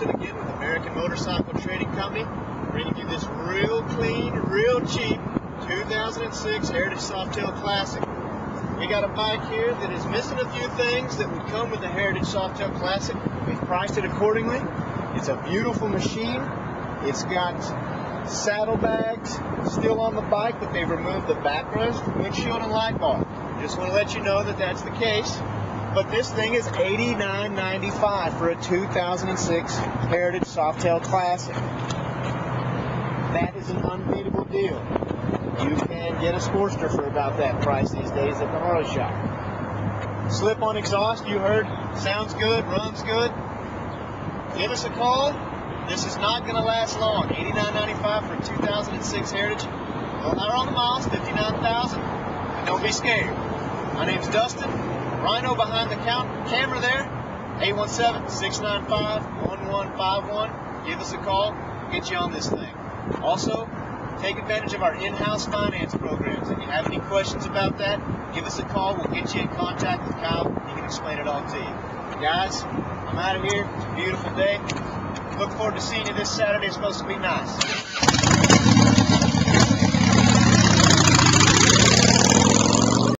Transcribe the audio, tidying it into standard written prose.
Davidson again with American Motorcycle Trading Company, bringing you this real clean, real cheap 2006 Heritage Softail Classic. We got a bike here that is missing a few things that would come with the Heritage Softail Classic. We've priced it accordingly. It's a beautiful machine. It's got saddlebags still on the bike, but they've removed the backrest, windshield, and light bar. Just want to let you know that that's the case. But this thing is $89.95 for a 2006 Heritage Softail Classic. That is an unbeatable deal. You can get a Sportster for about that price these days at the Harley shop. Slip-on exhaust, you heard, sounds good, runs good. Give us a call. This is not going to last long. $89.95 for a 2006 Heritage. A little higher on the miles, 59,000. And don't be scared. My name's Dustin. Rhino behind the camera there, 817-695-1151. Give us a call, get you on this thing. Also, take advantage of our in-house finance programs. If you have any questions about that, give us a call. We'll get you in contact with Kyle. He can explain it all to you. Guys, I'm out of here. It's a beautiful day. Look forward to seeing you this Saturday. It's supposed to be nice.